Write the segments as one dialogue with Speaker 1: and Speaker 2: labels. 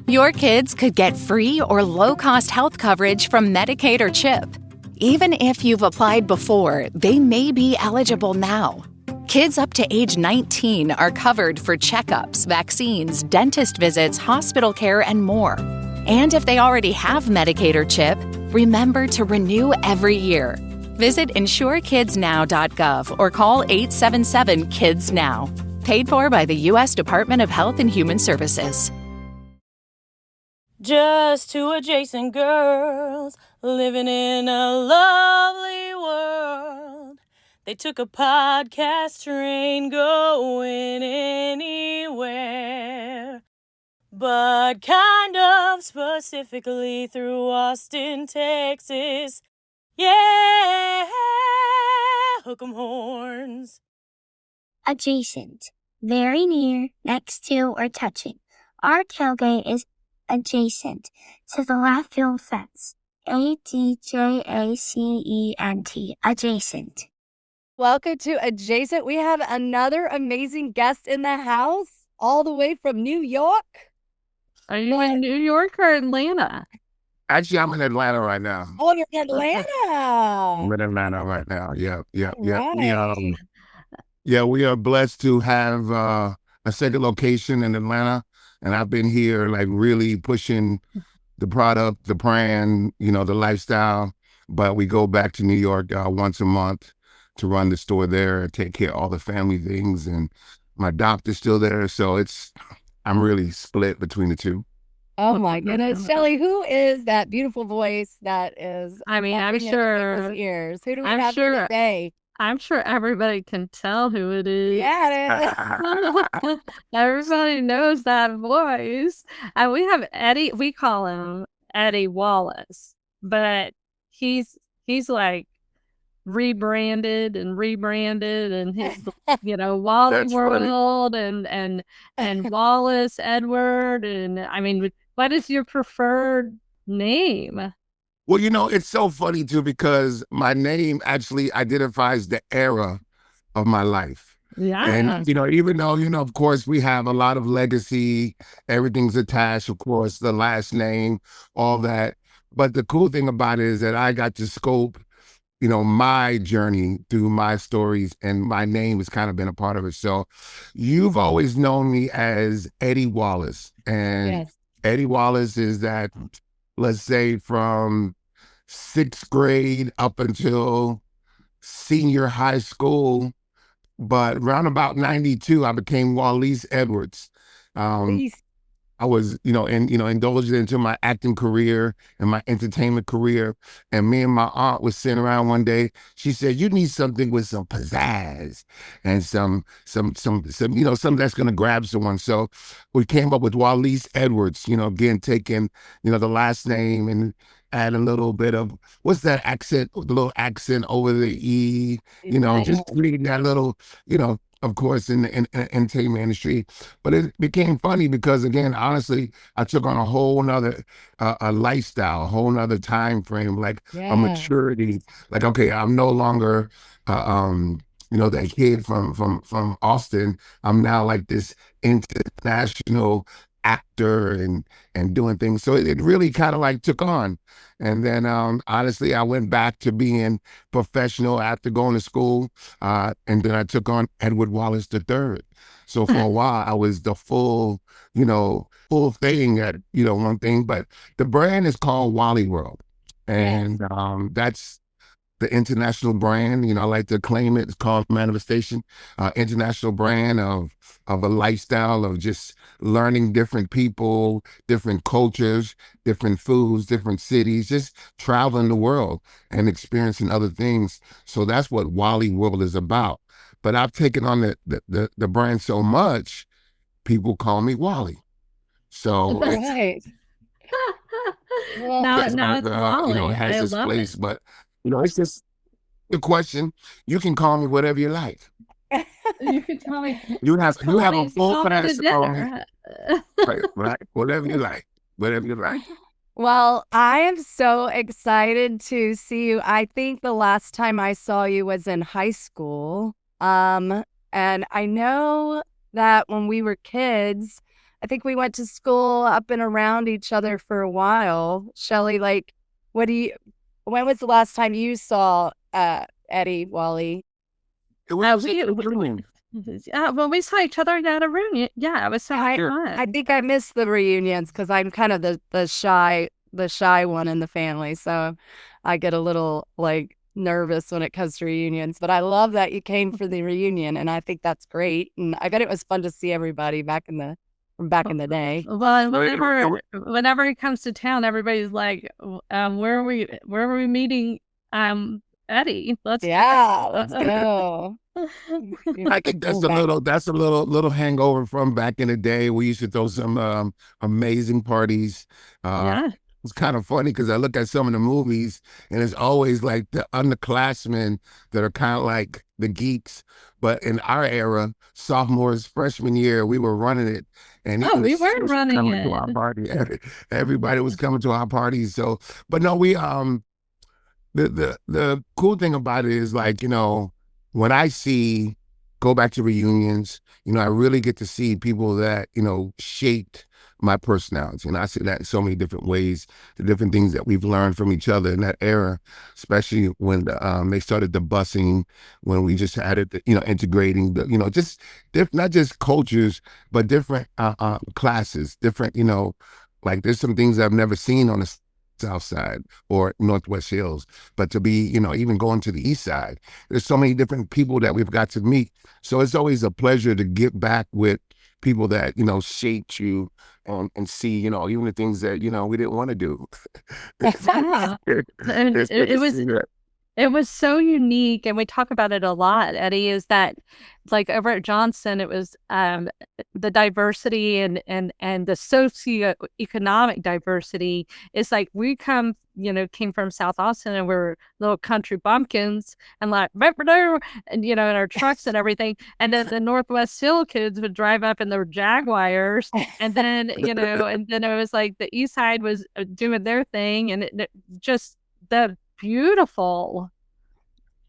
Speaker 1: Your kids could get free or low-cost health coverage from Medicaid or CHIP. Even if you've applied before, they may be eligible now. Kids up to age 19 are covered for checkups, vaccines, dentist visits, hospital care, and more. And if they already have Medicaid or CHIP, remember to renew every year. Visit insurekidsnow.gov or call 877-KIDS-NOW. Paid for by the U.S. Department of Health and Human Services.
Speaker 2: Just two adjacent girls living in a lovely world. They took a podcast train going anywhere, but kind of specifically through Austin, Texas. Yeah, hook 'em horns.
Speaker 3: Adjacent, very near, next to, or touching. Our tailgate is adjacent to the left field fence. ADJACENT, adjacent.
Speaker 4: Welcome to Adjacent. We have another amazing guest in the house, all the way from New York.
Speaker 5: Are you in New York or Atlanta?
Speaker 6: Actually, I'm in Atlanta right now.
Speaker 4: Oh, you're in Atlanta.
Speaker 6: I'm in Atlanta right now. Yeah.
Speaker 4: Right.
Speaker 6: We are blessed to have a second location in Atlanta, and I've been here like really pushing the product, the brand, the lifestyle. But we go back to New York once a month to run the store there and take care of all the family things, and my doctor's still there, so I'm really split between the two.
Speaker 4: Oh my goodness, Shelly, who is that beautiful voice that is?
Speaker 5: I'm sure.
Speaker 4: Ears. Who do we have here today?
Speaker 5: I'm sure everybody can tell who it is.
Speaker 4: Yeah, it is.
Speaker 5: Everybody knows that voice. And we have Eddie. We call him Eddie Wallace, but he's like rebranded, and he's WaliWorld and Wallace Edward, and I mean, what is your preferred name?
Speaker 6: Well, it's so funny too, because my name actually identifies the era of my life.
Speaker 5: Yeah.
Speaker 6: And even though of course we have a lot of legacy, everything's attached, of course, the last name, all that. But the cool thing about it is that I got to scope my journey through my stories, and my name has kind of been a part of it. So you've always known me as Eddie Wallace. And yes. Eddie Wallace is that, let's say, from 6th grade up until senior high school. But around about 92, I became Wallace Edwards. I was, indulged into my acting career and my entertainment career. And me and my aunt was sitting around one day. She said, "You need something with some pizzazz and some, something that's going to grab someone." So we came up with Wallace Edwards, again, taking, the last name and add a little bit of, what's that accent, the little accent over the E, just reading that little, of course, in the entertainment industry. But it became funny because, again, honestly, I took on a whole nother a lifestyle, a whole nother time frame, like a maturity. Like, okay, I'm no longer, that kid from Austin. I'm now like this international actor and doing things. So it really kind of like took on. And then honestly, I went back to being professional after going to school. And then I took on Edward Wallace III. So for a while, I was the full thing at, one thing. But the brand is called WaliWorld. And that's the international brand. I like to claim it. It's called Manifestation, international brand of a lifestyle of just learning different people, different cultures, different foods, different cities, just traveling the world and experiencing other things. So that's what WaliWorld is about. But I've taken on the brand so much, people call me Wally. So
Speaker 4: right.
Speaker 5: Now it's Wally.
Speaker 6: It has this place, but it's just the question. You can call me whatever you like.
Speaker 5: You can tell me.
Speaker 6: You have a full class on. Right. Whatever you like. Whatever you like.
Speaker 4: Well, I am so excited to see you. I think the last time I saw you was in high school. And I know that when we were kids, I think we went to school up and around each other for a while. Shelly, like, when was the last time you saw Eddie, Wally?
Speaker 6: It was reunion.
Speaker 5: Well, we saw each other at a reunion. Yeah, it was so fun.
Speaker 4: I think I miss the reunions because I'm kind of the shy one in the family. So I get a little like nervous when it comes to reunions. But I love that you came for the reunion, and I think that's great. And I bet it was fun to see everybody back in the day.
Speaker 5: Well, whenever he comes to town, everybody's like, where are we meeting Eddie? Let's
Speaker 4: go.
Speaker 6: I think that's a little hangover from back in the day. We used to throw some amazing parties. It's kind of funny because I look at some of the movies and it's always like the underclassmen that are kind of like the geeks. But in our era, sophomores, freshman year, we were running it. And
Speaker 5: we were running
Speaker 6: coming
Speaker 5: it
Speaker 6: to our party. Everybody was coming to our parties. So, but no, we the cool thing about it is, like, you know, when I go back to reunions, you know, I really get to see people that, you know, shaped my personality. And I see that in so many different ways, the different things that we've learned from each other in that era, especially when they started the busing, when we just added, you know, integrating the, you know, just not just cultures, but different classes, different, you know, like there's some things I've never seen on the South Side or Northwest Hills, but to be, you know, even going to the East Side, there's so many different people that we've got to meet. So it's always a pleasure to get back with people that, you know, shaped you and see, you know, even the things that, you know, we didn't want to do.
Speaker 5: It was so unique, and we talk about it a lot, Eddie, is that like over at Johnston, it was the diversity and the socioeconomic diversity. It's like we came from South Austin, and we're little country bumpkins and like, and, you know, in our trucks and everything. And then the Northwest Hill kids would drive up in their Jaguars. And then, you know, and then it was like the East Side was doing their thing, and it just the beautiful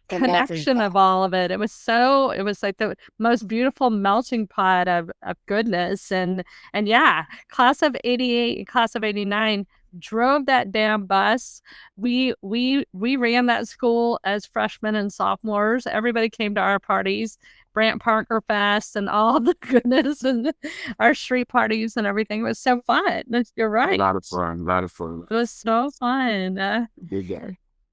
Speaker 5: connection of all of it. It was like the most beautiful melting pot of goodness. And yeah, class of 88 and class of 89 drove that damn bus. We ran that school as freshmen and sophomores. Everybody came to our parties, Brant Parker Fest and all the goodness, and our street parties and everything. It was so fun. You're right.
Speaker 6: A lot of fun.
Speaker 5: It was so fun.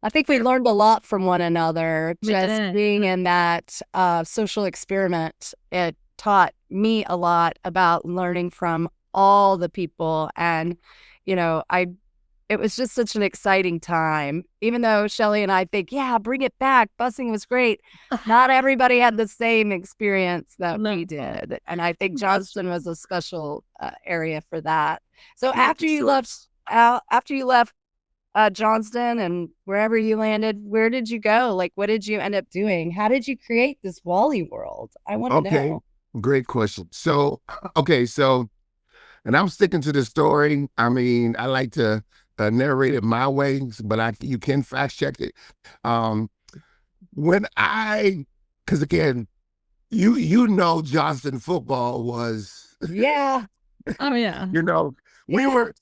Speaker 4: I think we learned a lot from one another. Just being in that social experiment, it taught me a lot about learning from all the people. And, you know, it was just such an exciting time. Even though Shelly and I think, yeah, bring it back. Busing was great. Not everybody had the same experience that we did. And I think Johnston was a special area for that. So after you left Johnston and wherever you landed, where did you go? Like, what did you end up doing? How did you create this WaliWorld? I want to know.
Speaker 6: Great question. So, and I'm sticking to the story. I mean, I like to narrate it my way, but you can fact check it. Because again, you know, Johnston football was.
Speaker 4: Yeah.
Speaker 5: Oh yeah.
Speaker 6: You know, we were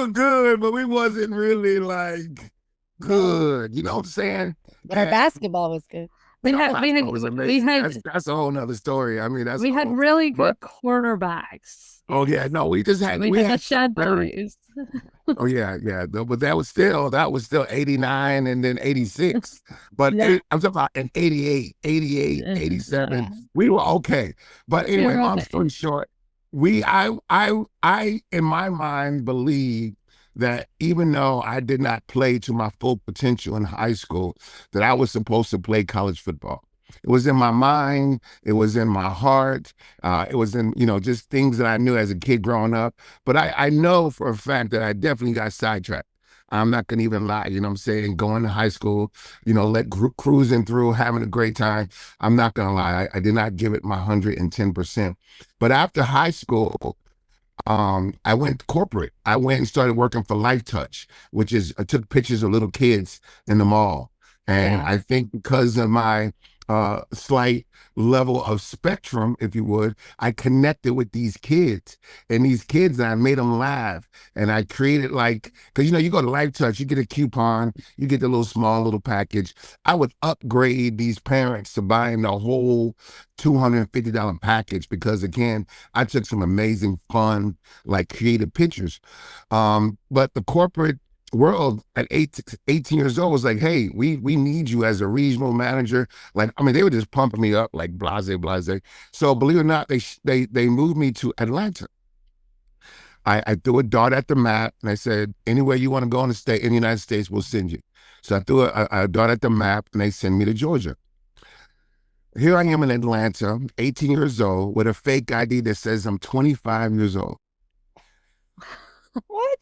Speaker 6: good, but we wasn't really like good. You know what I'm saying?
Speaker 4: But our basketball was good.
Speaker 6: That's a whole nother story. I mean,
Speaker 5: we had really good quarterbacks.
Speaker 6: Oh yeah, no, we just had
Speaker 5: the shed boys.
Speaker 6: Oh yeah. But that was still 89 and then 86. But I'm talking about in 88, 87. We were okay. But anyway, long story short, I in my mind believe that even though I did not play to my full potential in high school, that I was supposed to play college football. It was in my mind. It was in my heart. It was in, you know, just things that I knew as a kid growing up. But I know for a fact that I definitely got sidetracked. I'm not going to even lie. You know what I'm saying? Going to high school, you know, cruising through, having a great time. I'm not going to lie. I did not give it my 110%. But after high school, I went corporate. I went and started working for Life Touch, I took pictures of little kids in the mall. And I think because of my slight level of spectrum, if you would, I connected with these kids. And these kids, I made them laugh. And I created because, you go to Life Touch, you get a coupon, you get the small package. I would upgrade these parents to buying the whole $250 package because, again, I took some amazing, fun, creative pictures. But the corporate world at 18 years old was like, hey, we need you as a regional manager. They were just pumping me up blase. So believe it or not, they moved me to Atlanta. I threw a dart at the map and I said, anywhere you want to go in the United States, we'll send you. So I threw a dart at the map and they sent me to Georgia. Here I am in Atlanta, 18 years old, with a fake ID that says I'm 25 years old.
Speaker 4: What?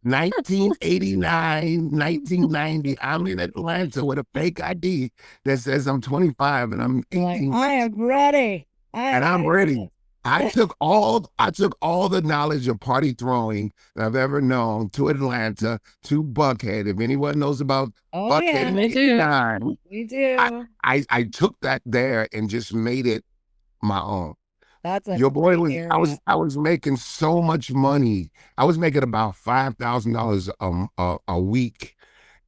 Speaker 6: 1989, 1990, I'm in Atlanta with a fake ID that says I'm 25 and I'm 18.
Speaker 4: I am ready.
Speaker 6: I'm ready. I took all the knowledge of party throwing that I've ever known to Atlanta, to Buckhead. If anyone knows about Buckhead,
Speaker 4: we do.
Speaker 6: I took that there and just made it my own.
Speaker 4: Your boy
Speaker 6: was, I was making so much money. I was making about $5,000 a week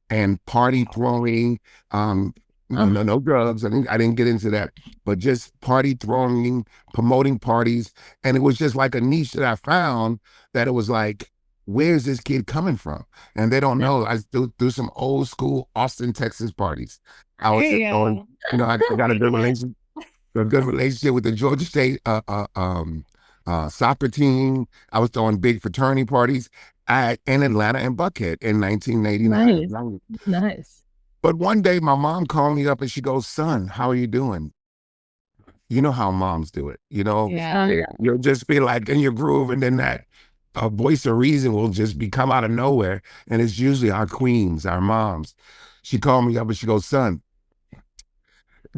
Speaker 6: and party throwing, no drugs. I didn't get into that, but just party throwing, promoting parties. And it was just like a niche that I found that it was like, where's this kid coming from? And they don't know. I do some old school Austin, Texas parties. I was going, I got a good relationship with the Georgia State soccer team. I was throwing big fraternity parties in Atlanta and Buckhead in 1989.
Speaker 5: Nice.
Speaker 6: But one day my mom called me up and she goes, son, how are you doing? You know how moms do it. You'll just be in your groove, and then that voice of reason will just come out of nowhere. And it's usually our queens, our moms. She called me up and she goes, son,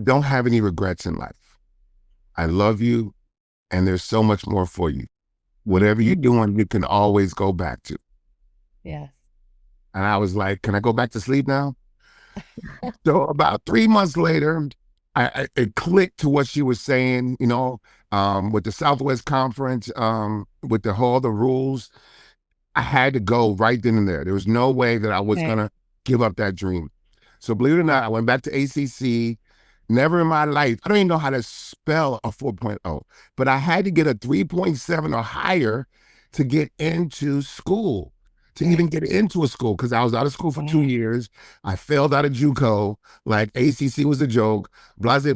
Speaker 6: don't have any regrets in life. I love you, and there's so much more for you. Whatever you're doing, you can always go back to.
Speaker 4: Yes.
Speaker 6: And I was like, can I go back to sleep now? So about 3 months later, it clicked to what she was saying, with the Southwest Conference, with all the rules. I had to go right then and there. There was no way that I was going to give up that dream. So believe it or not, I went back to ACC. Never in my life, I don't even know how to spell a 4.0, but I had to get a 3.7 or higher to get into school, to even get into a school, because I was out of school for 2 years. I failed out of JUCO, ACC was a joke, blase.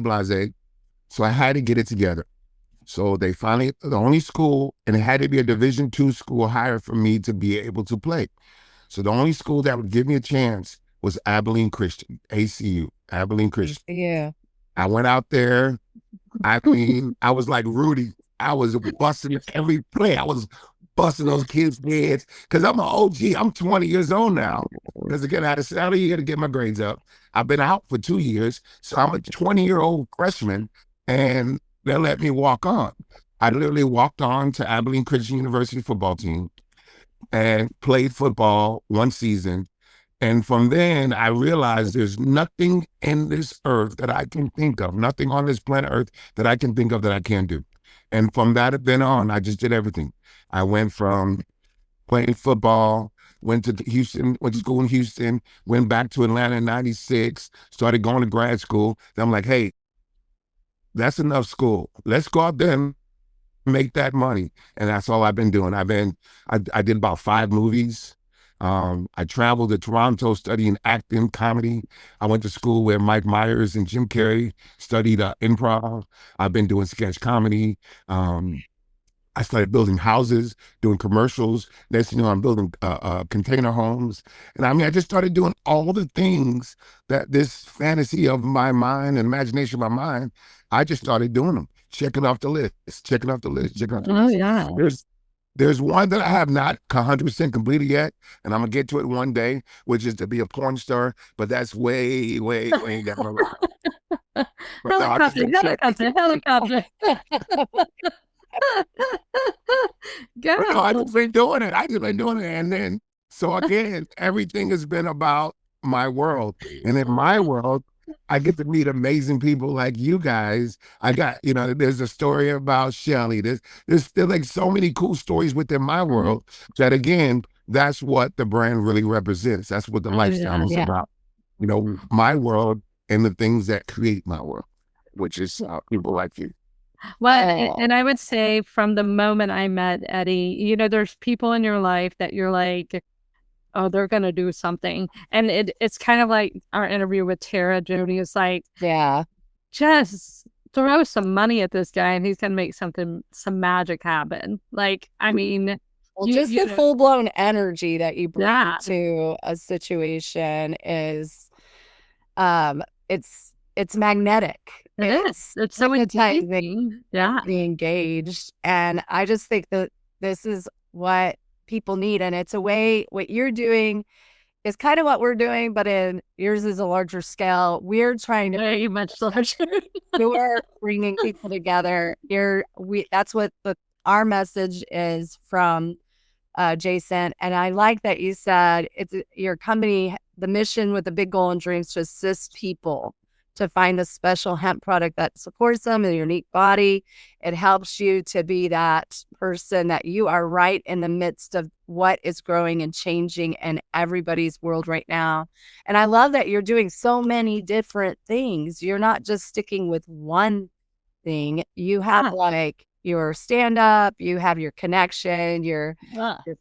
Speaker 6: So I had to get it together. So they finally, the only school, and it had to be a Division II school higher for me to be able to play. So the only school that would give me a chance was Abilene Christian, ACU, Abilene Christian.
Speaker 4: Yeah.
Speaker 6: I went out there. I was like Rudy. I was busting every play. I was busting those kids' heads because I'm an OG. I'm 20 years old now. Because again, I had to sit out a year to get my grades up. I've been out for 2 years. So I'm a 20-year-old freshman, and they let me walk on. I literally walked on to Abilene Christian University football team and played football 1 season. And from then, I realized there's nothing in this earth that I can think of, nothing on this planet Earth that I can think of that I can't do. And from that then on, I just did everything. I went from playing football, went to Houston, went to school in Houston, went back to Atlanta in 96, started going to grad school. Then I'm like, hey, that's enough school. Let's go out there and make that money. And that's all I've been doing. I did about 5 movies. I traveled to Toronto studying acting, comedy. I went to school where Mike Myers and Jim Carrey studied improv. I've been doing sketch comedy. I started building houses, doing commercials. Next thing you know, I'm building container homes. And I just started doing all the things that this fantasy of my mind and imagination of my mind, I just started doing them, checking off the list.
Speaker 5: Oh, yeah.
Speaker 6: There's one that I have not 100% completed yet, and I'm going to get to it one day, which is to be a porn star, but that's way, way, way down the road.
Speaker 5: Helicopter.
Speaker 6: No, I just been doing it. And then, so again, everything has been about my world. And in my world, I get to meet amazing people like you guys. I got, there's a story about Shelly. There's still like so many cool stories within my world that, again, that's what the brand really represents. That's what the lifestyle is about. My world and the things that create my world, which is people like you.
Speaker 5: Well, and I would say from the moment I met Eddie, there's people in your life that you're like, oh, they're going to do something. And it's kind of like our interview with Tara. Jody is like, just throw some money at this guy and he's going to make some magic happen. Like, I mean,
Speaker 4: just the full-blown energy that you bring to a situation is, it's magnetic.
Speaker 5: It's so
Speaker 4: enticing. Be engaged. And I just think that this is what people need. And it's a way, what you're doing is kind of what we're doing, but yours is a larger scale. We're trying to
Speaker 5: very much larger.
Speaker 4: We're bringing people together. That's what our message is from Jason. And I like that you said it's your company, the mission with the big goal and dreams to assist people to find a special hemp product that supports them in a unique body. It helps you to be that person that you are right in the midst of what is growing and changing in everybody's world right now. And I love that you're doing so many different things. You're not just sticking with one thing. You have like your stand-up, you have your connection, your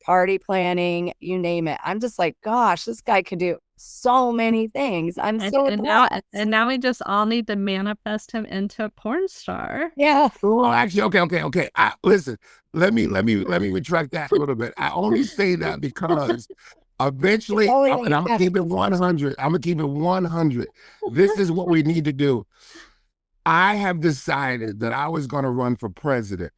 Speaker 4: party planning, you name it. I'm just like, gosh, this guy could do so many things. I'm so impressed.
Speaker 5: Now we just all need to manifest him into a porn star.
Speaker 4: Yeah.
Speaker 6: Well, actually, okay. Listen, let me retract that a little bit. I only say that because eventually, and I'm gonna keep it 100. This is what we need to do. I have decided that I was going to run for president.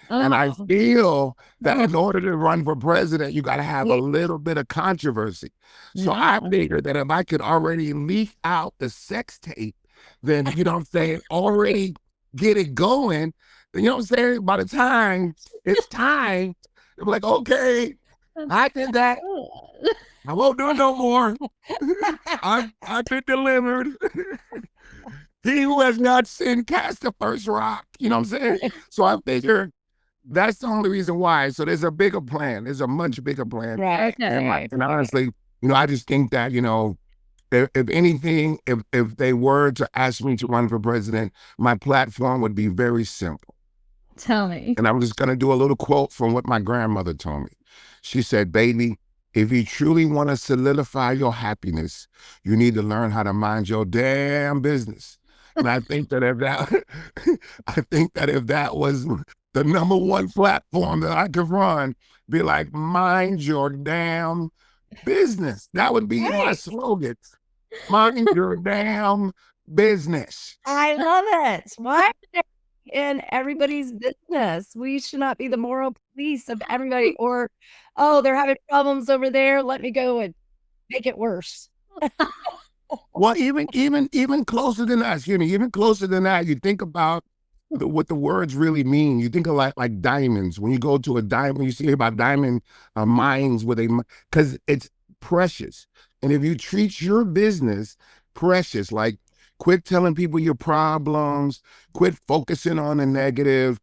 Speaker 6: And I feel that in order to run for president, you got to have a little bit of controversy. So I figured that if I could already leak out the sex tape, then, already get it going, then, by the time it's time, they'll be like, okay, I did that. I won't do it no more. I've been delivered. He who has not sinned, cast the first rock. You know what I'm saying? So I figure that's the only reason why. So there's a bigger plan. There's a much bigger plan.
Speaker 4: Right.
Speaker 6: And honestly, I just think that, if anything, if they were to ask me to run for president, my platform would be very simple.
Speaker 5: Tell me.
Speaker 6: And I'm just going to do a little quote from what my grandmother told me. She said, baby, if you truly want to solidify your happiness, you need to learn how to mind your damn business. And I think that if that was the number one platform that I could run, be like, mind your damn business. That would be my slogan. Mind your damn business.
Speaker 4: I love it. Why in everybody's business? We should not be the moral police of everybody, or, oh, they're having problems over there. Let me go and make it worse.
Speaker 6: Well, even closer than that, even closer than that, you think about what the words really mean. You think of like diamonds. When you go to a diamond, you see about diamond mines because it's precious. And if you treat your business precious, like quit telling people your problems, quit focusing on the negative.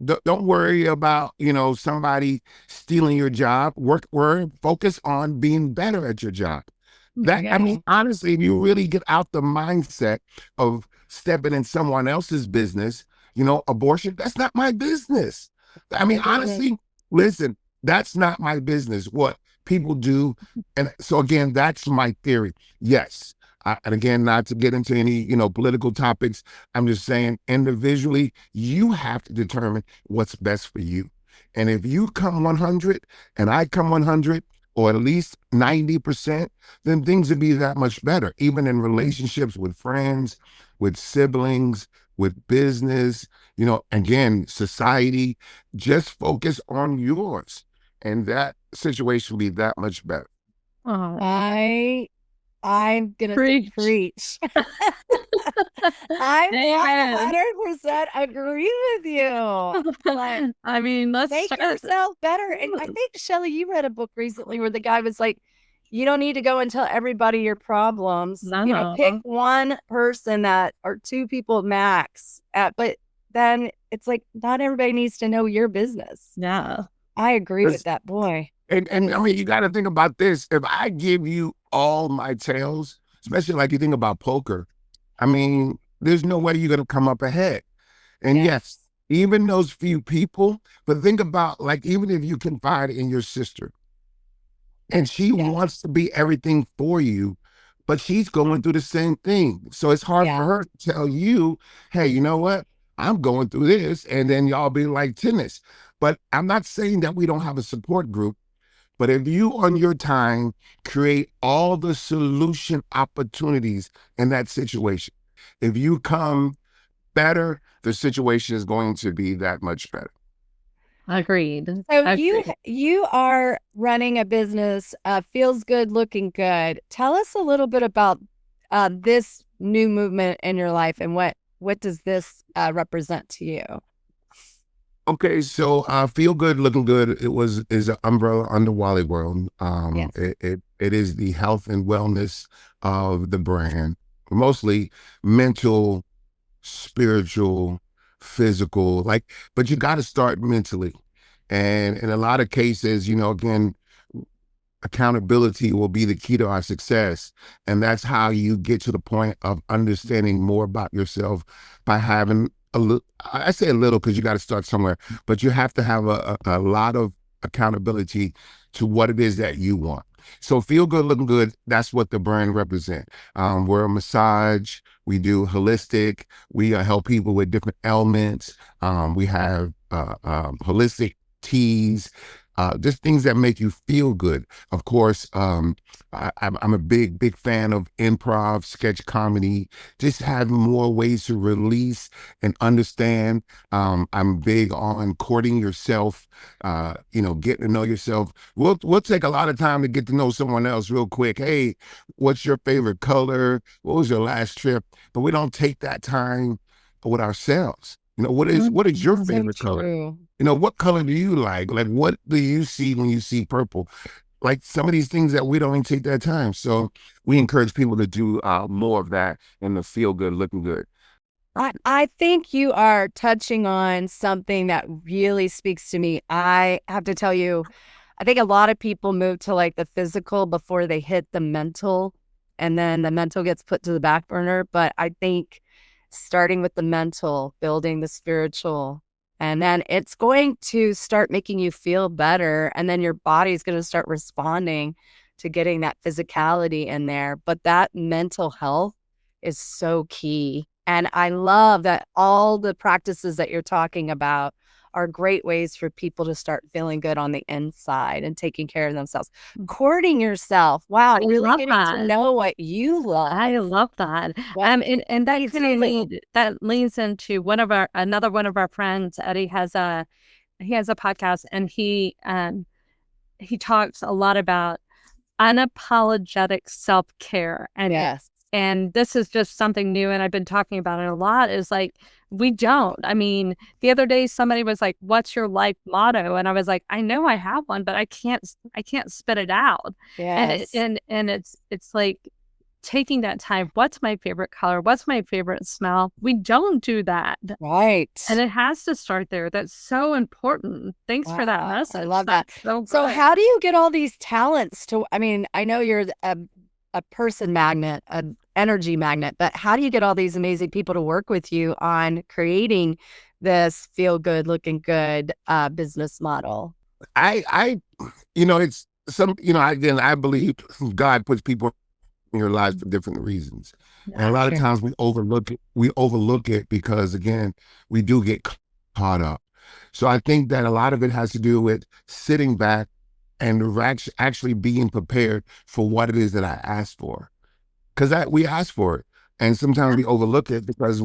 Speaker 6: Don't worry about, somebody stealing your job. Focus on being better at your job. Honestly, if you really get out the mindset of stepping in someone else's business, abortion, that's not my business. Honestly, listen, that's not my business, what people do. And so again, that's my theory. Yes. And again, not to get into any, political topics, I'm just saying individually, you have to determine what's best for you. And if you come 100 and I come 100, or at least 90%, then things would be that much better, even in relationships with friends, with siblings, with business, again, society. Just focus on yours, and that situation will be that much better.
Speaker 4: I'm going to preach. I 100% agree with you.
Speaker 5: Let's
Speaker 4: make yourself better. And I think, Shelly, you read a book recently where the guy was like, you don't need to go and tell everybody your problems.
Speaker 5: No,
Speaker 4: You know, pick
Speaker 5: no.
Speaker 4: one person or two people max. But then it's like not everybody needs to know your business.
Speaker 5: Yeah.
Speaker 4: I agree with that, boy.
Speaker 6: And I mean, you got to think about this. If I give you all my tales, especially like you think about poker, I mean, there's no way you're going to come up ahead. And yes, even those few people, but think about like, even if you confide in your sister and she wants to be everything for you, but she's going through the same thing. So it's hard for her to tell you, hey, you know what? I'm going through this. And then y'all be like tennis. But I'm not saying that we don't have a support group. But if you, on your time, create all the solution opportunities in that situation, if you come better, the situation is going to be that much better.
Speaker 5: Agreed.
Speaker 4: So you are running a business, Feels Good, Looking Good. Tell us a little bit about this new movement in your life and what does this represent to you?
Speaker 6: Okay, so Feel Good, Looking Good, is an umbrella under WaliWorld. It is the health and wellness of the brand, mostly mental, spiritual, physical, but you got to start mentally. And in a lot of cases, you know, again, accountability will be the key to our success. And that's how you get to the point of understanding more about yourself by having I say a little because you got to start somewhere, but you have to have a lot of accountability to what it is that you want. So Feel Good, Looking Good, that's what the brand represents. We're a massage. We do holistic. We help people with different ailments. We have holistic teas, just things that make you feel good. Of course, I'm a big fan of improv, sketch comedy, just having more ways to release and understand. I'm big on courting yourself, getting to know yourself. We'll take a lot of time to get to know someone else real quick. Hey, what's your favorite color? What was your last trip? But we don't take that time with ourselves. You know, what is your favorite color? You know, what color do you like? Like, what do you see when you see purple? Like some of these things that we don't even take that time. So we encourage people to do more of that in the Feel Good, Looking Good.
Speaker 4: I think you are touching on something that really speaks to me. I have to tell you, I think a lot of people move to like the physical before they hit the mental, and then the mental gets put to the back burner. But I think starting with the mental, building the spiritual, and then it's going to start making you feel better. And then your body's going to start responding to getting that physicality in there. But that mental health is so key. And I love that all the practices that you're talking about are great ways for people to start feeling good on the inside and taking care of themselves. Courting yourself. Wow, I really getting to know what you love.
Speaker 5: I love that. And that leads into another one of our friends. Eddie has a podcast, and he talks a lot about unapologetic self-care. And this is just something new, and I've been talking about it a lot, is like, we don't. I mean, the other day somebody was like, what's your life motto? And I was like, I know I have one, but I can't spit it out.
Speaker 4: Yes.
Speaker 5: And it's like taking that time. What's my favorite color? What's my favorite smell? We don't do that.
Speaker 4: Right.
Speaker 5: And it has to start there. That's so important. Thanks for that message.
Speaker 4: I love that.
Speaker 5: So
Speaker 4: how do you get all these talents I know you're a person magnet, an energy magnet, but how do you get all these amazing people to work with you on creating this Feel Good, Looking Good business model?
Speaker 6: I believe God puts people in your lives for different reasons. And a lot of times we overlook it because, again, we do get caught up. So I think that a lot of it has to do with sitting back and actually being prepared for what it is that I asked for. Because we ask for it. And sometimes we overlook it because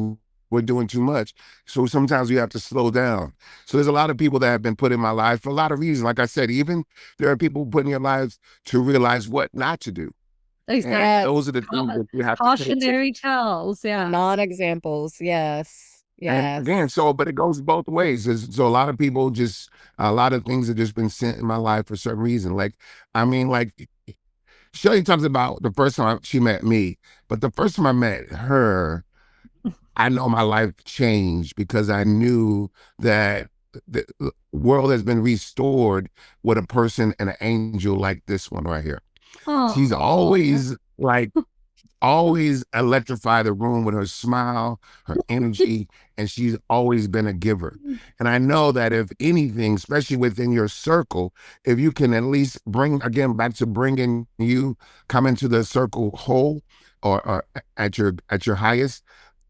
Speaker 6: we're doing too much. So sometimes we have to slow down. So there's a lot of people that have been put in my life for a lot of reasons. Like I said, even there are people put in your lives to realize what not to do.
Speaker 5: Exactly.
Speaker 6: And those are the things that you have to
Speaker 5: cautionary tales. Yeah.
Speaker 4: Non-examples. Yes.
Speaker 6: And again, but it goes both ways. So a lot of people a lot of things have just been sent in my life for certain reason. Shelly talks about the first time she met me, but the first time I met her, I know my life changed because I knew that the world has been restored with a person and an angel like this one right here. She's always always electrify the room with her smile, her energy, and she's always been a giver. And I know that if anything, especially within your circle, if you can at least bring, again, back to bringing you, come into the circle whole or at your highest,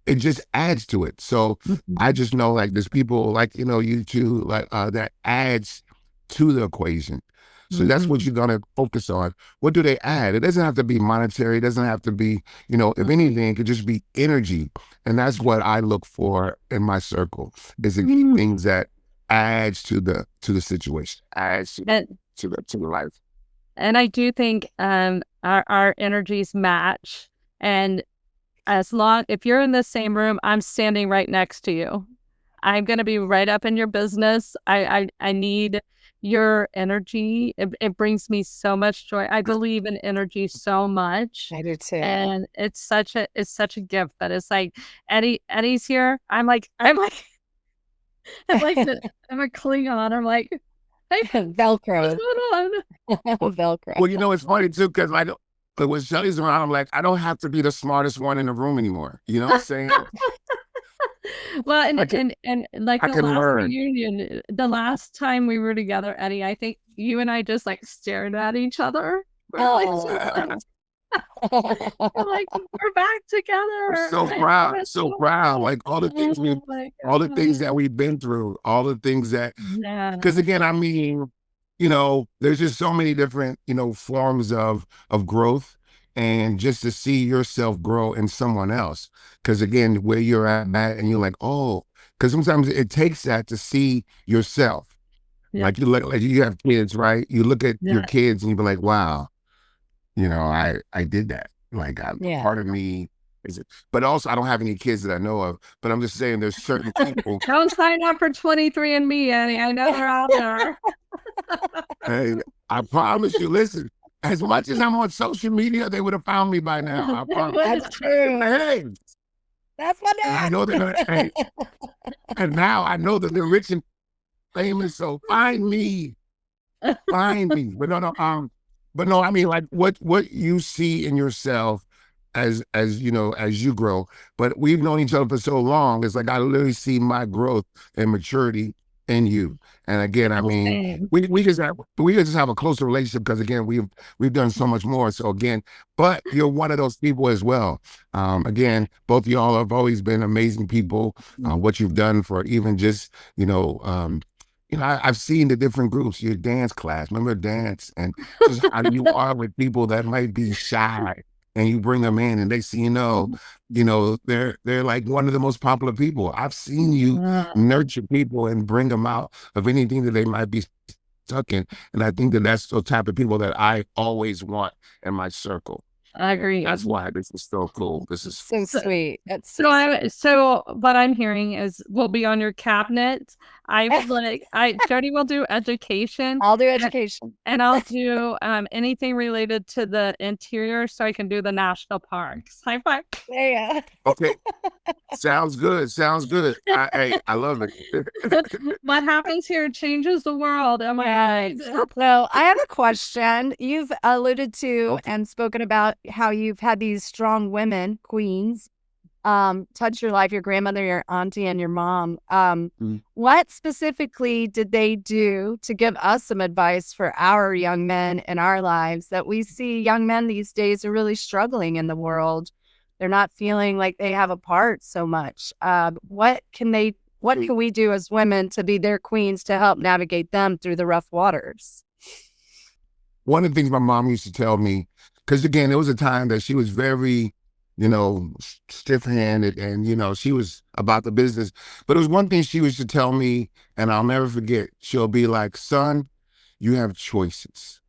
Speaker 6: it just adds to it. So I just know like there's people like, you know, you two, like that adds to the equation. So that's what you're going to focus on. What do they add? It doesn't have to be monetary. It doesn't have to be, you know, if anything, it could just be energy. And that's what I look for in my circle, is things that adds to the situation, adds to the life.
Speaker 5: And I do think our energies match. And if you're in the same room, I'm standing right next to you. I'm going to be right up in your business. I need your energy. It brings me so much joy. I believe in energy so much.
Speaker 4: I do too.
Speaker 5: And it's such a gift that it's like Eddie's here. I'm like I'm a Klingon. I'm like, hey,
Speaker 4: Velcro.
Speaker 5: what's going on?
Speaker 4: Velcro.
Speaker 6: Well, you know, it's funny too, because but when Shelly's around, I'm like, I don't have to be the smartest one in the room anymore. You know what I'm saying?
Speaker 5: Well, and like
Speaker 6: I
Speaker 5: the
Speaker 6: can
Speaker 5: last
Speaker 6: learn.
Speaker 5: reunion, the last time we were together, Eddie, I think you and I just like stared at each other. We're like, we're back together.
Speaker 6: I'm so proud, so proud. Like all the things that we've been through, all the things that, because again, I mean, you know, there's just so many different, you know, forms of growth, and just to see yourself grow in someone else. Because again, where you're at, and you're like, oh, because sometimes it takes that to see yourself. Yeah. Like you have kids, right? You look at your kids and you be like, wow, you know, I did that. Like part of me is it, but also I don't have any kids that I know of, but I'm just saying there's certain people.
Speaker 5: Don't sign up for 23andMe, Eddie. I know they're out there.
Speaker 6: Hey, I promise you, listen, as much as I'm on social media, they would have found me by now. I promise.
Speaker 4: That's true.
Speaker 6: Hey,
Speaker 4: that's my dad.
Speaker 6: I know that. And now I know that they're rich and famous, so find me. Find me. But no, I mean, like what you see in yourself as you know, as you grow. But we've known each other for so long. It's like I literally see my growth and maturity in you. And again, I mean, we just have a closer relationship because again, we've done so much more. So again, but you're one of those people as well. Again, both of y'all have always been amazing people. What you've done for even just, you know, I've seen the different groups, your dance class, remember dance, and just how you are with people that might be shy, and you bring them in and they see, you know, they're like one of the most popular people. I've seen you nurture people and bring them out of anything that they might be stuck in. And I think that that's the type of people that I always want in my circle.
Speaker 5: I agree.
Speaker 6: That's why this is so cool. This is
Speaker 4: so sweet. That's
Speaker 5: so what I'm hearing is we'll be on your cabinet. Jody will do education.
Speaker 4: I'll do education.
Speaker 5: And I'll do anything related to the interior so I can do the national parks. High five.
Speaker 4: Yeah.
Speaker 6: Okay. Sounds good. I love it.
Speaker 5: What happens here changes the world. Am I right?
Speaker 4: So I have a question. You've alluded to and spoken about how you've had these strong women, queens, touch your life, your grandmother, your auntie, and your mom. What specifically did they do to give us some advice for our young men in our lives that we see young men these days are really struggling in the world? They're not feeling like they have a part so much. What can we do as women to be their queens to help navigate them through the rough waters?
Speaker 6: One of the things my mom used to tell me, because again, it was a time that she was very, you know, stiff-handed and, you know, she was about the business. But it was one thing she used to tell me, and I'll never forget. She'll be like, son, you have choices.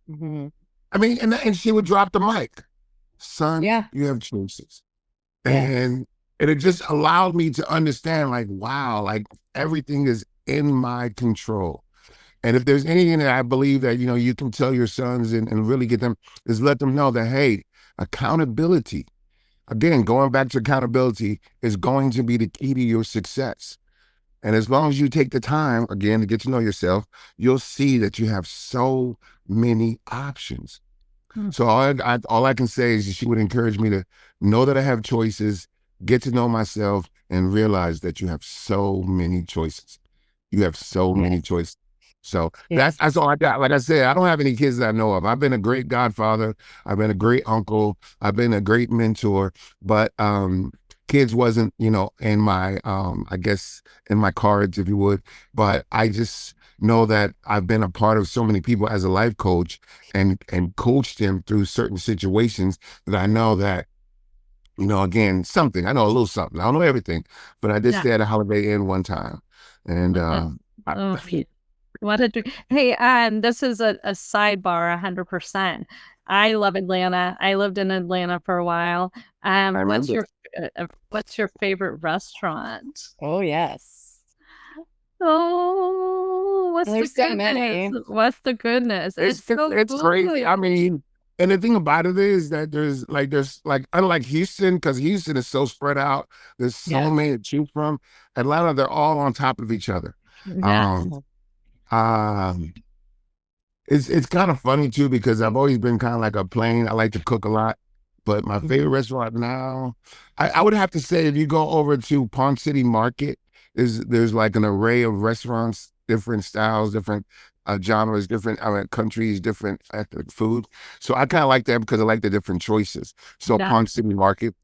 Speaker 6: Mm-hmm. I mean, and she would drop the mic. Son, you have choices. And it just allowed me to understand, like, wow, like everything is in my control. And if there's anything that I believe that, you can tell your sons and really get them, is let them know that, hey, accountability, again, going back to accountability, is going to be the key to your success. And as long as you take the time, again, to get to know yourself, you'll see that you have so many options. So all I can say is she would encourage me to know that I have choices, get to know myself, and realize that you have so many choices. You have so many choices. So that's all I got. Like I said, I don't have any kids that I know of. I've been a great godfather. I've been a great uncle. I've been a great mentor. But kids wasn't, in my, I guess, in my cards, if you would. But I just know that I've been a part of so many people as a life coach and coached them through certain situations that I know that, again, something. I know a little something. I don't know everything, but I did stay at a Holiday Inn one time. And
Speaker 5: what a dream. Hey, this is a sidebar, 100%. I love Atlanta. I lived in Atlanta for a while. What's your favorite restaurant?
Speaker 4: Oh, yes.
Speaker 5: Oh, what's the goodness? What's the goodness?
Speaker 6: It's crazy. I mean, and the thing about it is that there's unlike Houston, because Houston is so spread out. There's so many to choose from. Atlanta, they're all on top of each other. It's kind of funny too, because I've always been kind of like a plain. I like to cook a lot, but my favorite restaurant now, I would have to say, if you go over to Palm City Market, there's like an array of restaurants, different styles, different genres, different countries, different ethnic food. So I kind of like that because I like the different choices. So Palm City Market.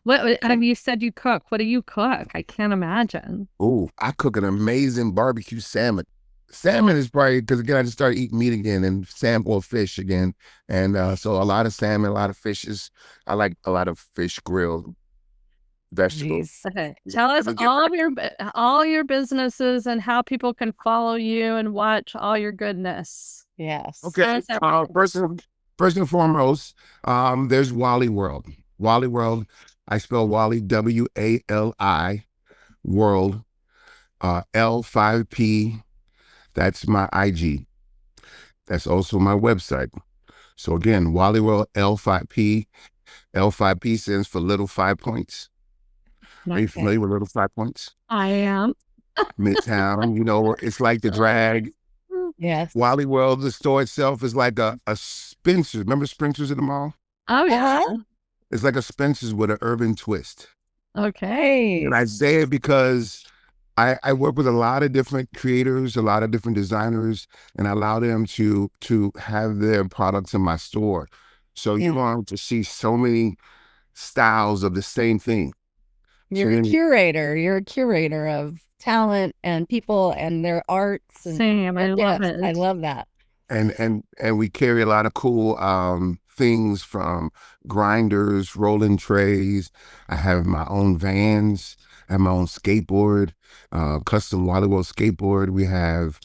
Speaker 5: What you said you cook? What do you cook? I can't imagine.
Speaker 6: Oh, I cook an amazing barbecue salmon. Salmon is probably because, again, I just started eating meat again and fish again. And so a lot of salmon, a lot of fishes. I like a lot of fish grilled, vegetables.
Speaker 5: Okay. Tell us all your businesses and how people can follow you and watch all your goodness.
Speaker 4: Yes.
Speaker 6: Okay. First and foremost, there's WaliWorld. WaliWorld, I spell Wally, W-A-L-I, World, L5P. That's my IG. That's also my website. So again, WaliWorld, L5P. L5P stands for Little 5 Points. Are you familiar with Little 5 Points?
Speaker 5: I am.
Speaker 6: Midtown, it's like the drag.
Speaker 4: Yes.
Speaker 6: WaliWorld, the store itself, is like a Spencer's. Remember Spencer's at the mall?
Speaker 5: Oh, yeah.
Speaker 6: It's like a Spencer's with an urban twist.
Speaker 5: Okay.
Speaker 6: And I say it because I work with a lot of different creators, a lot of different designers, and I allow them to have their products in my store. So you're going to see so many styles of the same thing.
Speaker 4: You're a curator. You're a curator of talent and people and their arts.
Speaker 5: Same. I love it.
Speaker 4: I love that.
Speaker 6: And we carry a lot of cool things, from grinders, rolling trays. I have my own vans. I have my own skateboard, custom WaliWorld skateboard. We have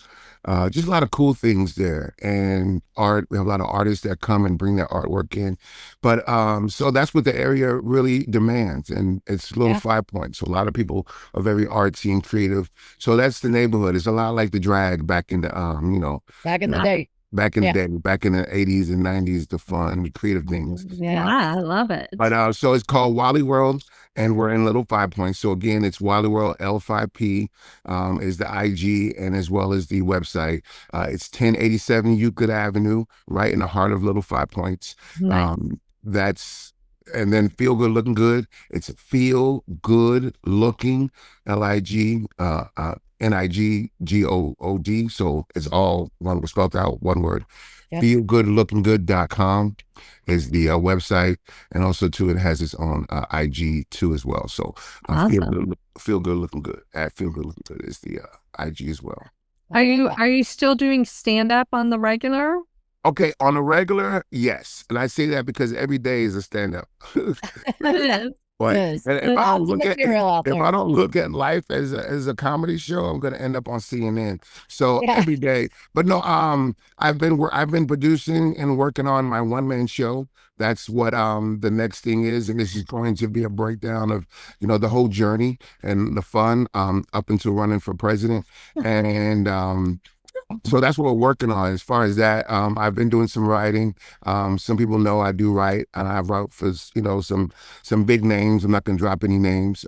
Speaker 6: just a lot of cool things there, and art. We have a lot of artists that come and bring their artwork in. But so that's what the area really demands, and it's Little 5 Points. So a lot of people are very artsy and creative. So that's the neighborhood. It's a lot like the drag back in the
Speaker 4: back in the day.
Speaker 6: Back in the day, back in the 80s and 90s, the fun, the creative things.
Speaker 5: Yeah, I love it.
Speaker 6: But so it's called WaliWorld, and we're in Little 5 Points. So again, it's WaliWorld, L5P is the IG, and as well as the website. It's 1087 Euclid Avenue, right in the heart of Little 5 Points.
Speaker 5: Nice.
Speaker 6: And then Feel Good Looking Good. It's Feel Good Looking, L-I-G, N-I-G-G-O-O-D. So it's all one spelled out, one word. Yep. feelgoodlookinggood.com is the website, and also too, it has its own IG too as well. So
Speaker 5: awesome.
Speaker 6: Feel Good Looking Good at Feel Good Looking Good is the IG as well.
Speaker 5: Are you still doing stand up on the regular?
Speaker 6: Okay, on a regular, yes. And I say that because every day is a stand-up. But if I don't look at life as a comedy show, I'm gonna end up on CNN. So every day. But no, I've been producing and working on my one-man show. That's what the next thing is, and this is going to be a breakdown of the whole journey and the fun up until running for president. And So that's what we're working on. As far as that, I've been doing some writing. Some people know I do write, and I wrote for some big names. I'm not gonna drop any names.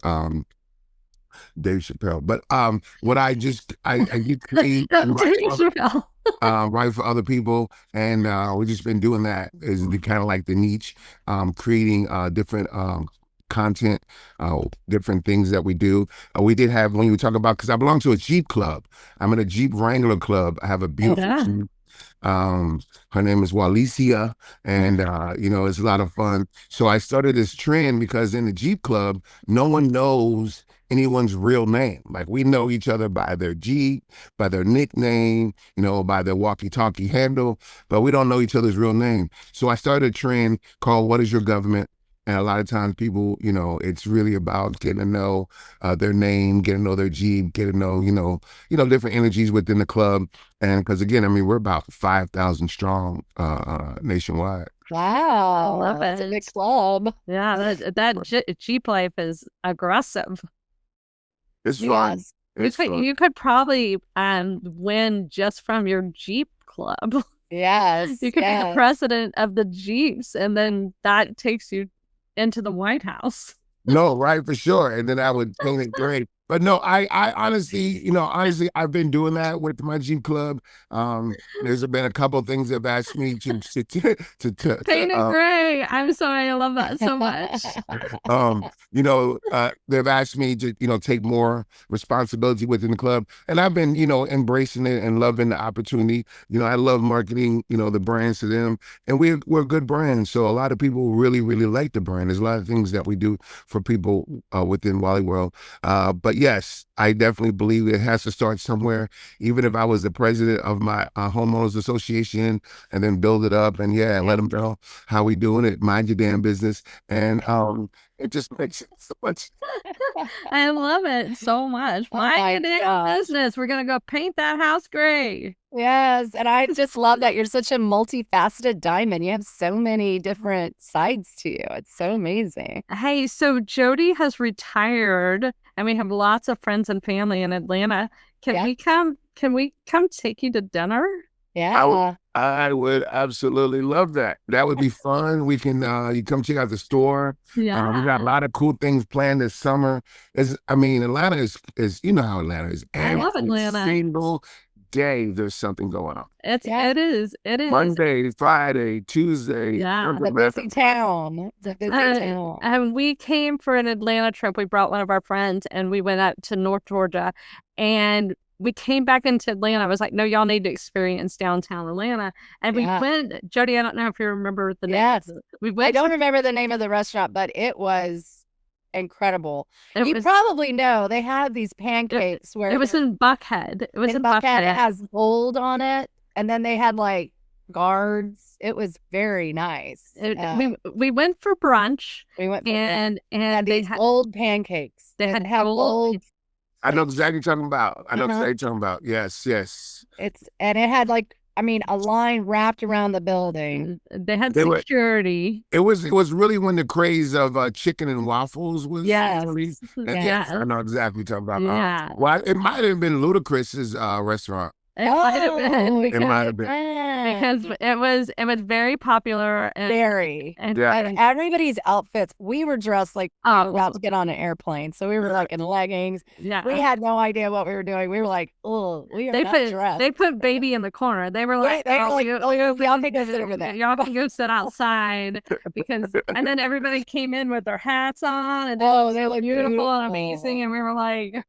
Speaker 6: Dave Chappelle. But what I get create and write for other people, and we've just been doing that. Is the kind of like the niche, creating different content, different things that we do. We did have, when you talk about, because I belong to a Jeep club. I'm in a Jeep Wrangler club. I have a beautiful Jeep. Her name is Wallace, and it's a lot of fun. So I started this trend because in the Jeep club, no one knows anyone's real name. Like, we know each other by their Jeep, by their nickname, by their walkie-talkie handle, but we don't know each other's real name. So I started a trend called What Is Your Government? And a lot of times people, it's really about getting to know their name, getting to know their Jeep, getting to know, different energies within the club. And because, again, I mean, we're about 5,000 strong nationwide.
Speaker 4: Wow.
Speaker 5: I love
Speaker 4: That's
Speaker 5: it.
Speaker 4: a big club.
Speaker 5: Yeah, that Jeep life is aggressive.
Speaker 6: It's fun.
Speaker 5: You could probably win just from your Jeep club.
Speaker 4: Yes.
Speaker 5: You could be the president of the Jeeps, and then that takes you into the White House.
Speaker 6: No, right, for sure. And then I would paint it great. But no, I honestly, I've been doing that with my Jeep club. There's been a couple of things that have asked me to
Speaker 5: paint it gray. I'm sorry, I love that so much.
Speaker 6: They've asked me to, take more responsibility within the club, and I've been, embracing it and loving the opportunity. I love marketing, the brands to them, and we're a good brand, so a lot of people really, really like the brand. There's a lot of things that we do for people within WaliWorld, but yes, I definitely believe it has to start somewhere. Even if I was the president of my homeowners association, and then build it up, and let them know how we doing it. Mind your damn business, and it just makes it so much.
Speaker 5: I love it so much. Mind your damn business. We're gonna go paint that house gray.
Speaker 4: Yes, and I just love that you're such a multifaceted diamond. You have so many different sides to you. It's so amazing.
Speaker 5: Hey, so Jody has retired, and we have lots of friends and family in Atlanta. Can we come take you to dinner?
Speaker 4: Yeah.
Speaker 6: I would absolutely love that. That would be fun. We can you come check out the store.
Speaker 5: Yeah.
Speaker 6: We got a lot of cool things planned this summer. Atlanta is you know how Atlanta is.
Speaker 5: I love Atlanta.
Speaker 6: Single day there's something going on.
Speaker 5: It is.
Speaker 6: Monday, Friday, Tuesday.
Speaker 5: Yeah.
Speaker 4: It's a busy town. It's a busy town.
Speaker 5: And we came for an Atlanta trip. We brought one of our friends, and we went out to North Georgia, and we came back into Atlanta. I was like, no, y'all need to experience downtown Atlanta. And we went, Jody, I don't know if you remember the name.
Speaker 4: Yes. I don't remember the name of the restaurant, but it was incredible. You probably know they had these pancakes where
Speaker 5: it was in Buckhead. It was in Buckhead.
Speaker 4: It has gold on it, and then they had like guards. It was very nice.
Speaker 5: We went for brunch.
Speaker 4: And
Speaker 5: they
Speaker 4: had gold pancakes.
Speaker 5: They had
Speaker 6: gold. I know exactly what you're talking about. Exactly what you're talking about. Yes.
Speaker 4: It had a line wrapped around the building.
Speaker 5: They had security.
Speaker 6: It was really when the craze of chicken and waffles was.
Speaker 5: Yes.
Speaker 6: Yes. I know exactly what you're talking about.
Speaker 5: Yeah.
Speaker 6: Well, it might have been Ludacris's restaurant.
Speaker 5: It might have been.
Speaker 6: It might have been.
Speaker 5: Because it was very popular. And
Speaker 4: everybody's outfits, we were dressed like about to get on an airplane. So we were like in leggings. Yeah. We had no idea what we were doing. We were like, oh, we are not dressed.
Speaker 5: They put baby in the corner. They were like,
Speaker 4: y'all can go sit over there.
Speaker 5: Y'all can go sit outside. And then everybody came in with their hats on. And they looked beautiful and amazing. And we were like...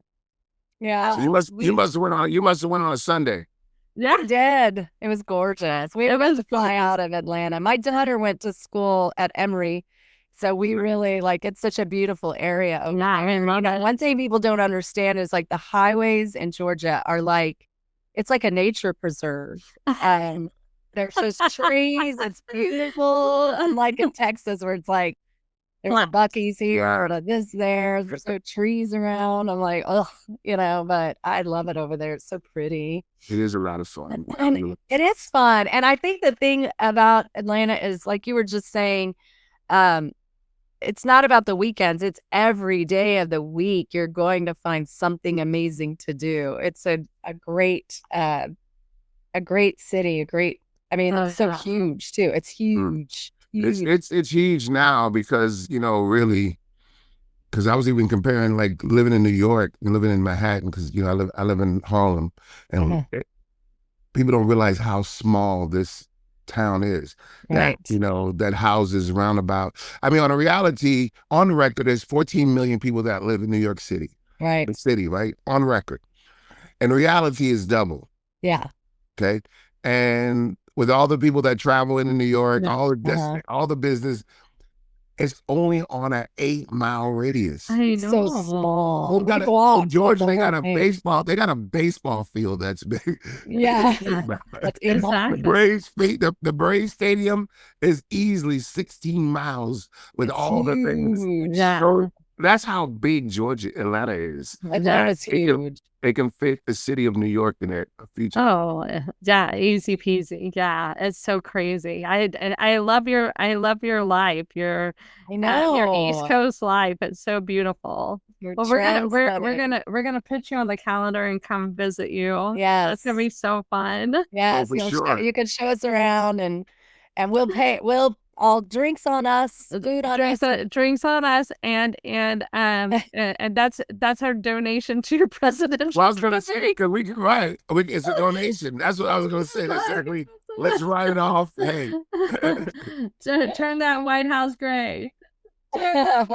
Speaker 4: Yeah.
Speaker 6: So you must have went on a Sunday.
Speaker 5: Yeah.
Speaker 4: We did. It was gorgeous. We were to fly out of Atlanta. My daughter went to school at Emory. So we really it's such a beautiful area. One thing people don't understand is the highways in Georgia are it's like a nature preserve. There's those trees. It's beautiful. Unlike in Texas where it's there's a Buc-ee's here or this there. There's no trees around. I'm like, but I love it over there. It's so pretty.
Speaker 6: It is a lot of fun.
Speaker 4: And it is fun. And I think the thing about Atlanta is, like you were just saying, it's not about the weekends. It's every day of the week. You're going to find something amazing to do. It's a great a great city, it's so
Speaker 5: yeah.
Speaker 4: huge too. It's huge. Huge.
Speaker 6: It's huge now because, really, because I was even comparing like living in New York and living in Manhattan, because, I live in Harlem, and people don't realize how small this town is.
Speaker 4: Right.
Speaker 6: That houses around about, on the record, there's 14 million people that live in New York City.
Speaker 4: Right.
Speaker 6: The city, right? On record. And reality is double.
Speaker 4: Yeah.
Speaker 6: Okay. And with all the people that travel into New York, all the business, it's only on an 8-mile radius.
Speaker 5: I know.
Speaker 4: So small.
Speaker 6: Georgia, they got a baseball field that's big.
Speaker 4: Yeah. That's
Speaker 5: exactly.
Speaker 6: The Braves Stadium is easily 16 miles with all the things.
Speaker 5: Yeah.
Speaker 6: So that's how big Atlanta is.
Speaker 4: Atlanta is huge.
Speaker 6: They can fit the city of New York in their future.
Speaker 5: Oh, yeah, easy peasy. Yeah, it's so crazy. I love your life. Your East Coast life. It's so beautiful. Well, we're gonna put you on the calendar and come visit you.
Speaker 4: Yes,
Speaker 5: that's gonna be so fun.
Speaker 4: Yes,
Speaker 6: sure.
Speaker 4: You can show us around, and we'll all drinks on us, food on us,
Speaker 5: drinks on us, and that's our donation to your presidential.
Speaker 6: Well, I was gonna say, because it's a donation. That's what I was gonna say. Exactly. Let's write it off. Hey,
Speaker 5: turn that White House gray.
Speaker 6: Hey,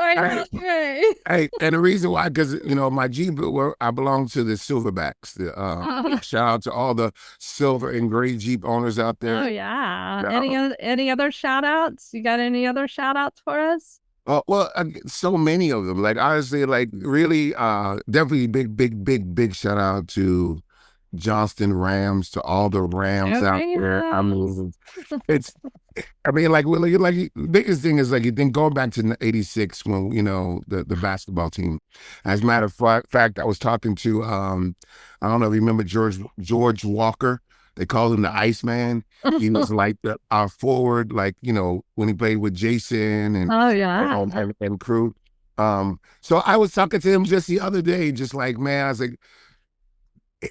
Speaker 6: and the reason why, because my Jeep, I belong to the Silverbacks. Shout out to all the silver and gray Jeep owners out there.
Speaker 5: Oh yeah. Any other shout outs? You got any other shout outs for us?
Speaker 6: Well, so many of them. Like honestly, like really, definitely big shout out to Johnston Rams, to all the Rams out there. The biggest thing is then going back to '86 when the basketball team. As a matter of fact, I was talking to I don't know if you remember George Walker. They called him the Iceman. He was like our forward, when he played with Jason and crew. So I was talking to him just the other day, just like, man, I was like,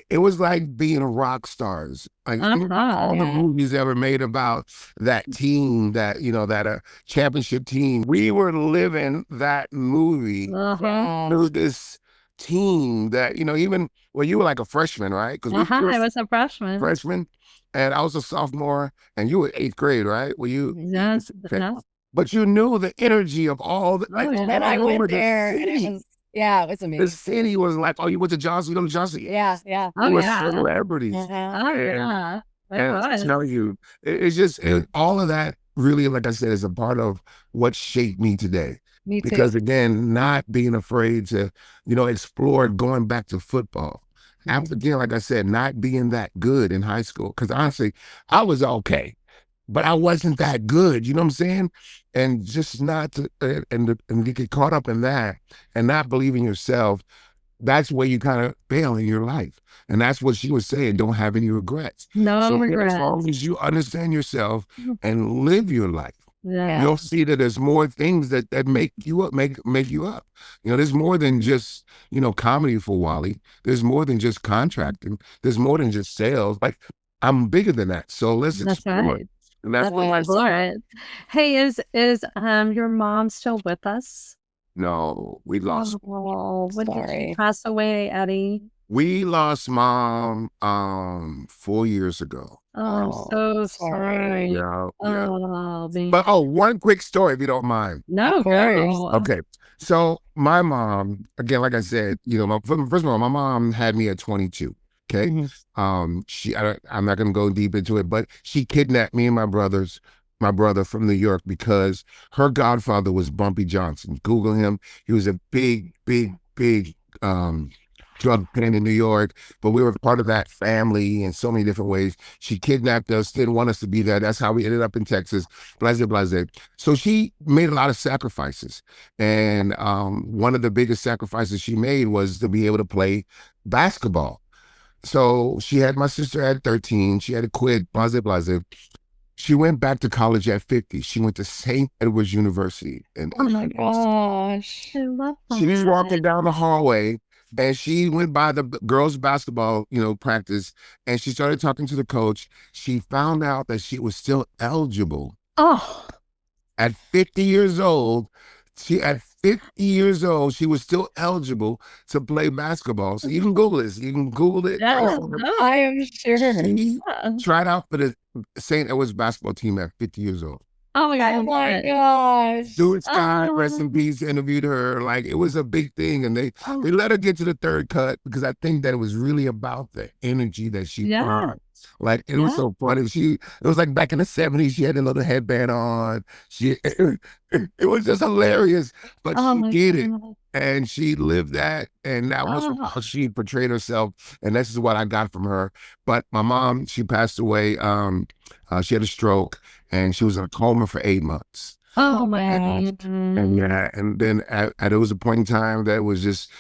Speaker 6: it was like being rock stars. Like all the movies ever made about that team, that championship team. We were living that movie through this team that, even when you were like a freshman, right? Because
Speaker 5: I was a freshman.
Speaker 6: And I was a sophomore, and you were 8th grade, right? Were you?
Speaker 5: Yes.
Speaker 6: But you knew the energy of all the.
Speaker 4: And I went there, and it was. Yeah, it was amazing.
Speaker 6: The city was like, oh, you went to Johnston, you go to Johnston.
Speaker 4: Yeah.
Speaker 6: We were celebrities.
Speaker 5: Yeah.
Speaker 6: And I tell you, it's just all of that really, like I said, is a part of what shaped me today.
Speaker 4: Me too.
Speaker 6: Because again, not being afraid to, explore going back to football. After again, like I said, not being that good in high school. Because honestly, I was okay, but I wasn't that good. You know what I'm saying? And just not to, and you get caught up in that and not believing yourself. That's where you kind of fail in your life. And that's what she was saying. Don't have any regrets.
Speaker 5: No regrets.
Speaker 6: As long as you understand yourself and live your life,
Speaker 5: yeah.
Speaker 6: You'll see that there's more things that make you up, make you up. There's more than just, comedy for Wally. There's more than just contracting. There's more than just sales. Like, I'm bigger than that. So let's explore.
Speaker 5: Right.
Speaker 6: And that's what I
Speaker 5: said. Hey, is your mom still with us?
Speaker 6: No, we lost.
Speaker 5: Oh, when did she pass away, Eddie?
Speaker 6: We lost Mom 4 years ago.
Speaker 5: Oh, I'm so sorry.
Speaker 6: Yeah.
Speaker 5: But
Speaker 6: one quick story, if you don't mind.
Speaker 5: No,
Speaker 6: okay. So my mom, again, like I said, first of all, my mom had me at 22. Okay. Mm-hmm. I'm not going to go deep into it, but she kidnapped me and my brother from New York because her godfather was Bumpy Johnson. Google him. He was a big drug pen in New York, but we were part of that family in so many different ways. She kidnapped us, didn't want us to be there. That's how we ended up in Texas, blase. So she made a lot of sacrifices. And one of the biggest sacrifices she made was to be able to play basketball. So she had my sister at 13. She had to quit, blase. She went back to college at 50. She went to St. Edward's University. And
Speaker 4: oh my gosh.
Speaker 5: I love that.
Speaker 6: She was walking down the hallway, And she went by the girls' basketball, practice, and she started talking to the coach. She found out that she was still eligible.
Speaker 5: Oh.
Speaker 6: At 50 years old, at 50 years old, she was still eligible to play basketball. So you can Google this. You can Google it.
Speaker 4: I am sure.
Speaker 6: She tried out for the St. Edward's basketball team at 50 years old.
Speaker 5: Oh my God.
Speaker 4: Oh my gosh.
Speaker 6: Stuart Scott, rest in peace, interviewed her. Like, it was a big thing. And they let her get to the third cut because I think that it was really about the energy that she brought. Like, it was so funny. It was like back in the 70s, she had a little headband on. It was just hilarious. But she did it. And she lived that. And that was how she portrayed herself. And this is what I got from her. But my mom, she passed away. She had a stroke and she was in a coma for 8 months.
Speaker 5: Oh my God.
Speaker 6: And then there was a point in time that was just,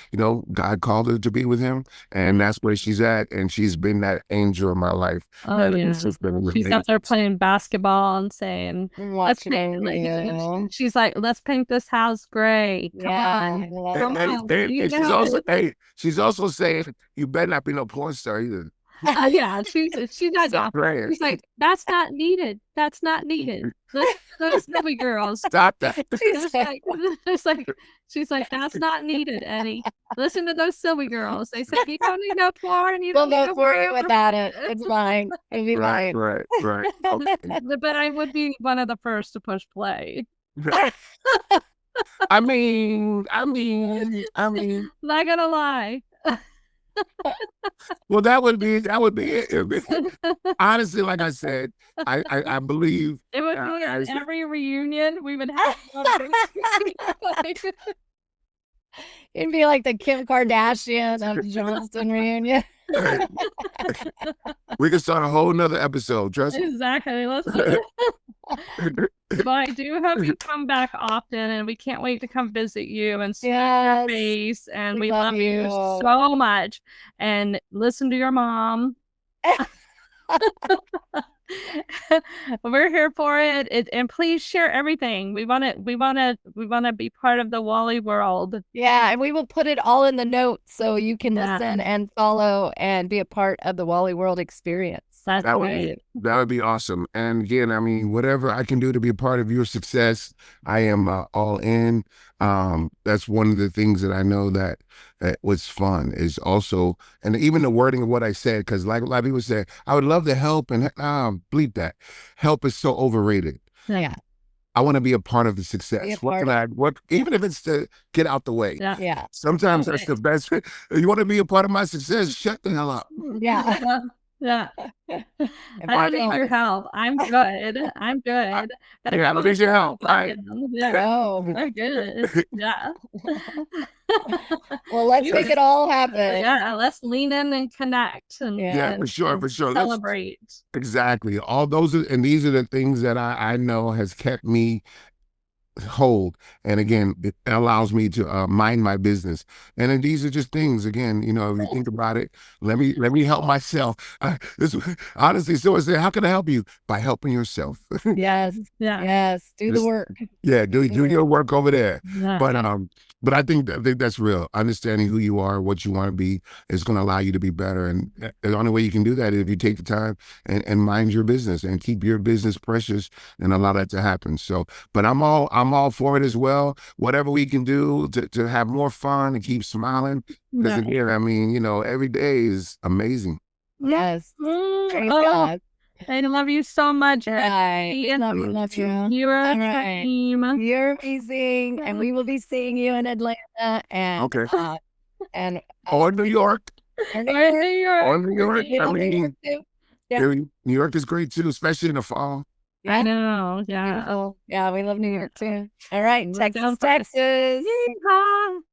Speaker 6: God called her to be with him, and that's where she's at, and she's been that angel in my life.
Speaker 5: Oh yeah, she's out there playing basketball and saying, she's like, let's paint this house gray. Come on.
Speaker 6: And she's also saying, you better not be no porn star either.
Speaker 5: Yeah, she's not. She's like, that's not needed. That's not needed. Those silly girls.
Speaker 6: Stop that.
Speaker 5: She's like, that's not needed, Eddie. Listen to those silly girls. They say you don't need no porn. You don't need no
Speaker 4: worry without it. It's fine. It'll be fine.
Speaker 6: Right. Okay.
Speaker 5: But I would be one of the first to push play.
Speaker 6: I mean,
Speaker 5: Not gonna lie.
Speaker 6: Well, that would be it. Honestly, like I said, I believe
Speaker 5: it would be at every reunion we would have.
Speaker 4: It'd be like the Kim Kardashian of the Johnston reunion.
Speaker 6: We could start a whole nother episode. Trust me.
Speaker 5: Exactly. Let's do it. But I do hope you come back often, and we can't wait to come visit you and see your face. And we love you so much. And listen to your mom. We're here for it. And please share everything. We want to be part of the WaliWorld.
Speaker 4: Yeah, and we will put it all in the notes so you can listen and follow and be a part of the WaliWorld experience.
Speaker 6: That would be awesome. And again, I mean, whatever I can do to be a part of your success, I am all in. That's one of the things that I know that was fun is also, and even the wording of what I said, because like a lot of people say, I would love to help, and bleep that. Help is so overrated.
Speaker 4: Yeah.
Speaker 6: I want to be a part of the success. Even if it's to get out the way.
Speaker 4: Yeah.
Speaker 6: Sometimes that's the best. You want to be a part of my success? Shut the hell up.
Speaker 5: Yeah. Yeah. I need your help. I'm good.
Speaker 6: Yeah, I need your help. Right.
Speaker 4: Oh,
Speaker 5: I'm good. Yeah.
Speaker 4: Well, let's make it all happen.
Speaker 5: Yeah, let's lean in and connect. And,
Speaker 6: for sure.
Speaker 5: Celebrate.
Speaker 6: Exactly. All those these are the things that I know has kept me whole. And again, it allows me to mind my business. And then these are just things, again, if you think about it, let me help myself. Honestly, someone said, how can I help you? By helping yourself.
Speaker 4: Yes. Yeah. Yes. Do the work.
Speaker 6: Yeah. Do your work over there. Yeah. But I think that's real. Understanding who you are, what you want to be, is going to allow you to be better. And the only way you can do that is if you take the time and mind your business and keep your business precious and allow that to happen. So, but I'm all for it as well. Whatever we can do to have more fun and keep smiling. Because again, I mean, every day is amazing.
Speaker 4: Yes. Praise God.
Speaker 5: I love you so much.
Speaker 4: I love you.
Speaker 5: You're a team.
Speaker 4: You're amazing, and we will be seeing you in Atlanta and
Speaker 6: or New York.
Speaker 5: Or New York.
Speaker 6: I mean, New York is great too, especially in the fall.
Speaker 5: I know. Yeah.
Speaker 4: Yeah, we love New York too. All right, Texas.
Speaker 5: Yeehaw.